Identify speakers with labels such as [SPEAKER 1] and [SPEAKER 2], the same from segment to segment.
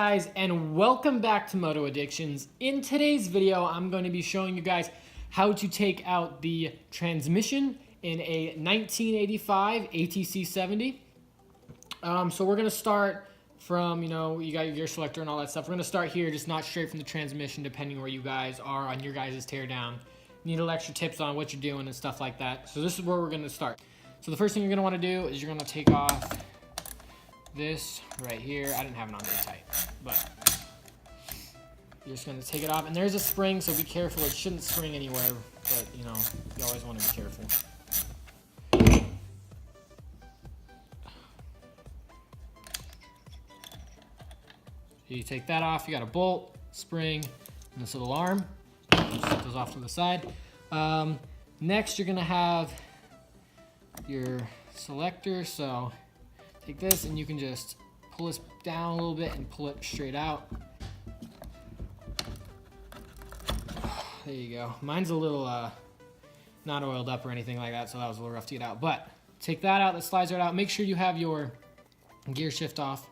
[SPEAKER 1] guys, and welcome back to Moto Addictions. In today's video, I'm going to be showing you guys how to take out the transmission in a 1985 ATC 70. So we're going to start from, you got your gear selector and all that stuff. We're going to start here, just not straight from the transmission, depending where you guys are on your guys' teardown. Need a little extra tips on what you're doing and stuff like that. So this is where we're going to start. So the first thing you're going to want to do is you're going to take off this right here. I didn't have it on very tight, but you're just going to take it off. And there's a spring, so be careful. It shouldn't spring anywhere, but you always want to be careful. You take that off. You got a bolt, spring, and this little arm. Just set those off to the side. Next, you're going to have your selector. So take this and you can just pull this down a little bit and pull it straight out. There you go. Mine's a little not oiled up or anything like that, so that was a little rough to get out. But take that out, that slides right out. Make sure you have your gear shift off,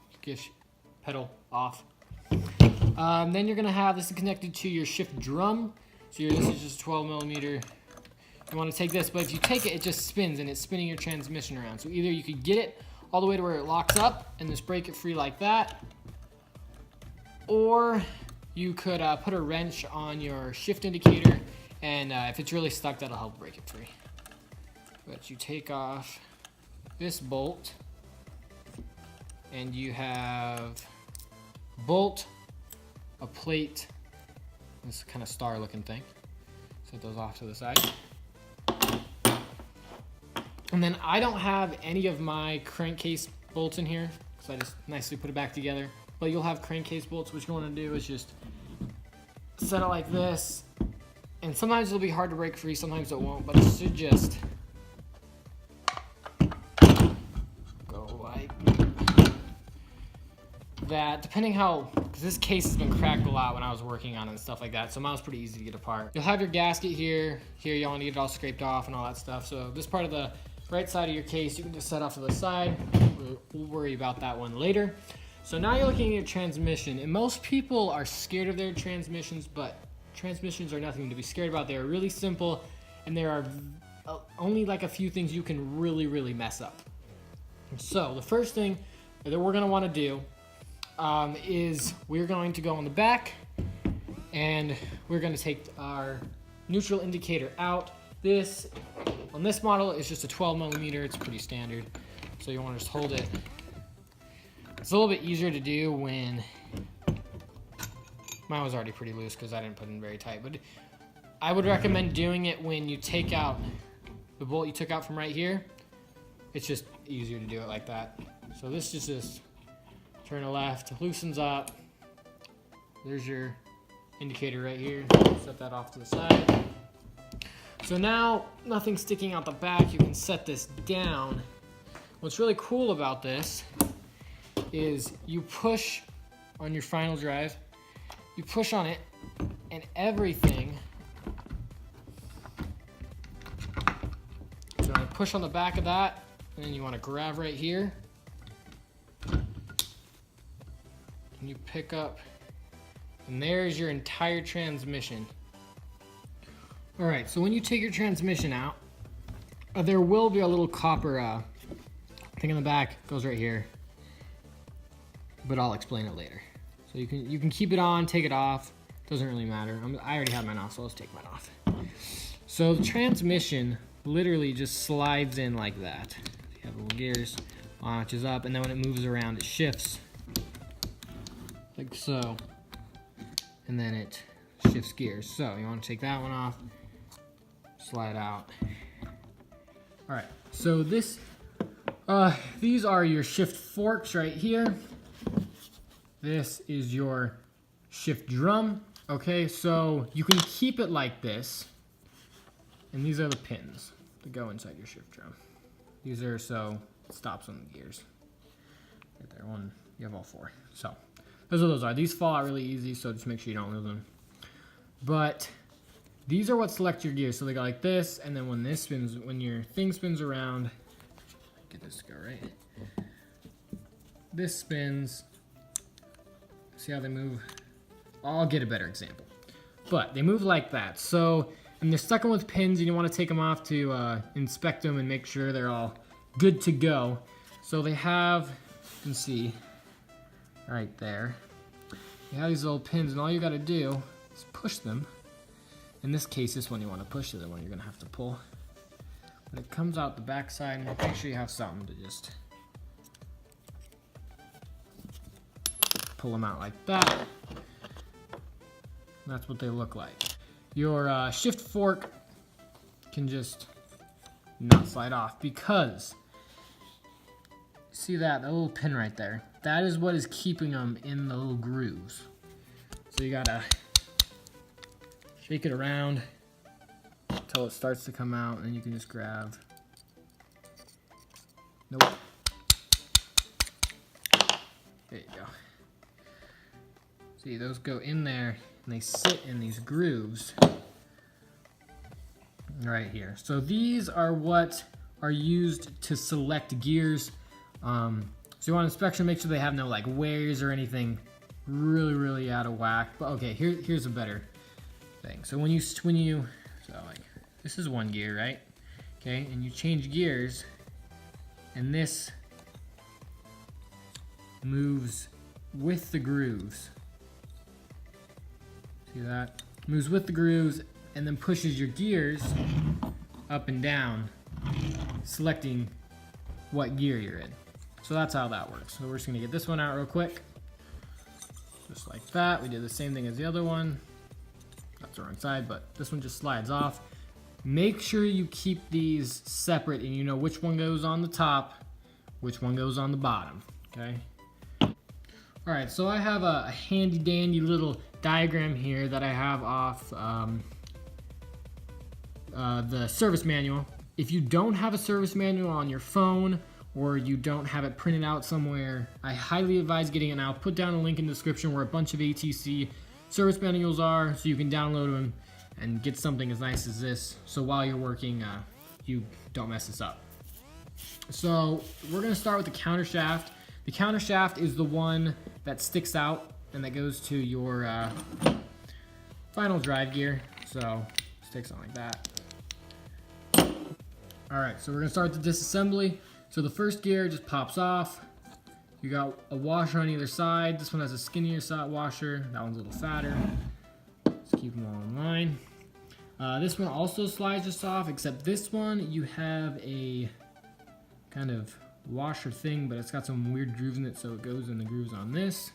[SPEAKER 1] pedal off. Then you're gonna have this is connected to your shift drum. So this is just 12 millimeter. You want to take this, but if you take it, it just spins and it's spinning your transmission around. So either you could get it all the way to where it locks up and just break it free like that, or you could put a wrench on your shift indicator, and if it's really stuck, that'll help break it free. But you take off this bolt, and you have bolt, a plate, this kind of star looking thing. Set those off to the side. And then I don't have any of my crankcase bolts in here because I just nicely put it back together. But you'll have crankcase bolts. What you want to do is just set it like this. And sometimes it'll be hard to break free, sometimes it won't, but it should just go like that. Depending how, because this case has been cracked a lot when I was working on it and stuff like that, so mine was pretty easy to get apart. You'll have your gasket here. Here you want to get it all scraped off and all that stuff. So this part of the right side of your case, you can just set off to the side. We'll worry about that one later. So now you're looking at your transmission, and most people are scared of their transmissions, but transmissions are nothing to be scared about. They're really simple, and there are only like a few things you can really mess up. So the first thing that we're going to want to do is we're going to go on the back, and we're going to take our neutral indicator out. This on this model is just a 12 millimeter. It's pretty standard, so you want to just hold it. It's a little bit easier to do when mine was already pretty loose because I didn't put it in very tight, but I would recommend doing it when you take out the bolt you took out from right here. It's just easier to do it like that. So this is just turn to left, loosens up. There's your indicator right here. Set that off to the side. So now nothing's sticking out the back. You can set this down. What's really cool about this is you push on your final drive, you push on it, and everything. So I push on the back of that, and then you want to grab right here, and you pick up, and there's your entire transmission. All right, so when you take your transmission out, there will be a little copper thing in the back. It goes right here, but I'll explain it later. So you can keep it on, take it off. Doesn't really matter. I already have mine off, so let's take mine off. So the transmission literally just slides in like that. You have little gears, launches up, and then when it moves around, it shifts like so, and then it shifts gears. So you want to take that one off, slide out. All right, so these are your shift forks right here. This is your shift drum. Okay, so you can keep it like this, and these are the pins that go inside your shift drum. These are so it stops on the gears. Right there, one, you have all four. So those are those are. These fall out really easy, so just make sure you don't lose them. But these are what select your gears. So they go like this, and then when this spins, when your thing spins around, get this to go right. This spins, See how they move? I'll get a better example. But they move like that. So, and they're stuck in with pins, and you want to take them off to inspect them and make sure they're all good to go. So they have, you can see, right there. You have these little pins, and all you got to do is push them. In this case, this one you want to push, the other one you're going to have to pull. But it comes out the back side, and make sure you have something to just pull them out like that. That's what they look like. Your shift fork can just not slide off because, see that little pin right there? That is what is keeping them in the little grooves. So you gotta shake it around until it starts to come out, and then you can just grab. Nope. There you go. See, those go in there and they sit in these grooves right here. So these are what are used to select gears. So you want inspection, make sure they have no like wears or anything really out of whack. But okay, here's a better thing. So when you so like this is one gear, right? Okay, and you change gears, and this moves with the grooves. See that? Moves with the grooves and then pushes your gears up and down, selecting what gear you're in. So that's how that works. So we're just gonna get this one out real quick. Just like that. We did the same thing as the other one. That's the wrong side, but this one just slides off. Make sure you keep these separate and you know which one goes on the top, which one goes on the bottom, okay? All right, so I have a handy dandy little diagram here that I have off the service manual. If you don't have a service manual on your phone or you don't have it printed out somewhere, I highly advise getting it now. Put down a link in the description where a bunch of ATC service manuals are so you can download them and get something as nice as this so while you're working you don't mess this up. So we're gonna start with the counter shaft. The counter shaft is the one that sticks out and that goes to your final drive gear. So sticks on like that. All right, so we're gonna start the disassembly. So the first gear just pops off. You got a washer on either side. This one has a skinnier side washer. That one's a little fatter. Let's keep them all in line. This one also slides just off, except this one you have a kind of washer thing, but it's got some weird grooves in it, so it goes in the grooves on this.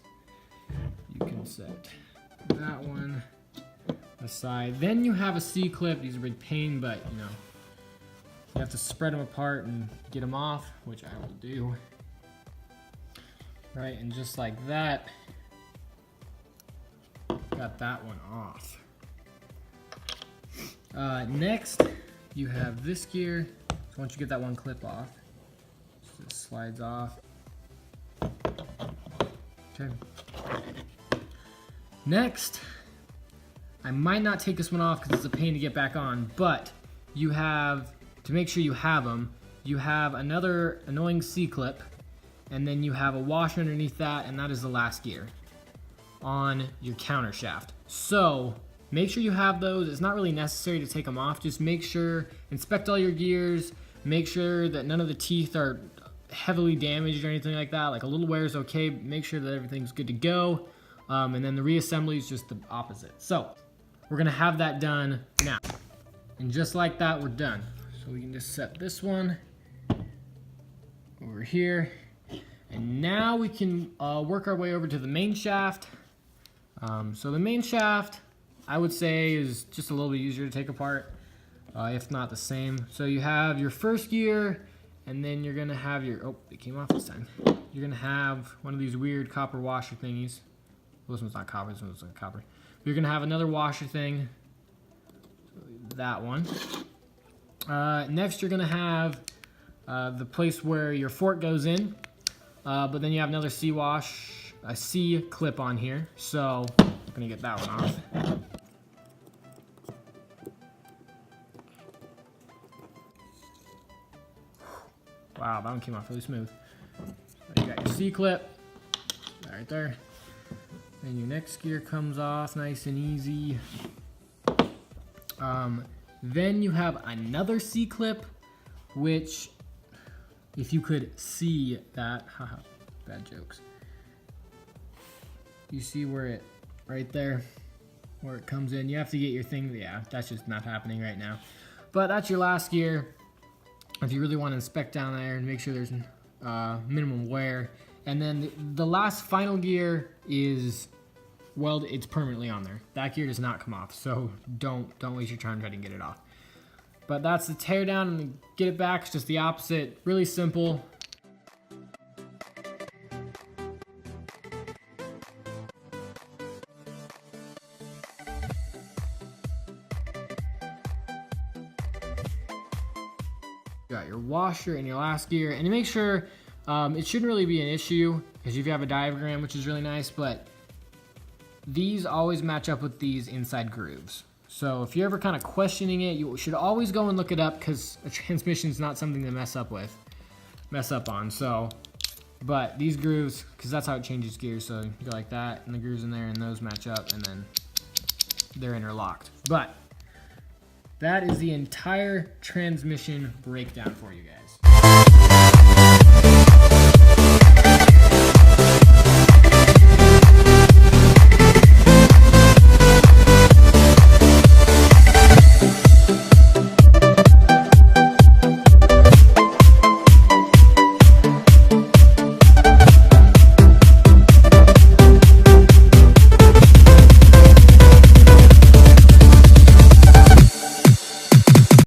[SPEAKER 1] You can set that one aside. Then you have a C-clip. These are a big pain, but you know, you have to spread them apart and get them off, which I will do. Right, and just like that, got that one off. Next, you have this gear. So once you get that one clip off, it just slides off. Okay. Next, I might not take this one off because it's a pain to get back on, but you have, to make sure you have them, you have another annoying C-clip, and then you have a washer underneath that, and that is the last gear on your counter shaft. So make sure you have those. It's not really necessary to take them off. Just make sure, inspect all your gears, make sure that none of the teeth are heavily damaged or anything like that. Like a little wear is okay. Make sure that everything's good to go. And then the reassembly is just the opposite. So we're gonna have that done now. And just like that, we're done. So we can just set this one over here. And now we can work our way over to the main shaft. So the main shaft, I would say, is just a little bit easier to take apart, if not the same. So you have your first gear, and then you're gonna have your, oh, it came off this time. You're gonna have one of these weird copper washer thingies. Well, this one's not copper, this one's not copper. You're gonna have another washer thing, that one. Next, you're gonna have the place where your fork goes in, but then you have another a C clip on here. So I'm gonna get that one off. Wow, that one came off really smooth. So you got your C clip right there. And your next gear comes off nice and easy. Then you have another C-clip, which, if you could see that, haha, bad jokes. You see where it, right there, where it comes in. You have to get your thing, yeah, that's just not happening right now. But that's your last gear. If you really want to inspect down there and make sure there's minimum wear. And then the last final gear is, well, it's permanently on there. That gear does not come off, so don't waste your time trying to get it off. But that's the tear down and get it back. It's just the opposite. Really simple. You got your washer and your last gear, and to make sure it shouldn't really be an issue because you have a diagram, which is really nice, but these always match up with these inside grooves. So if you're ever kind of questioning it, you should always go and look it up because a transmission is not something to mess up on. So, but these grooves, because that's how it changes gears. So you go like that, and the grooves in there, and those match up, and then they're interlocked. But that is the entire transmission breakdown for you guys.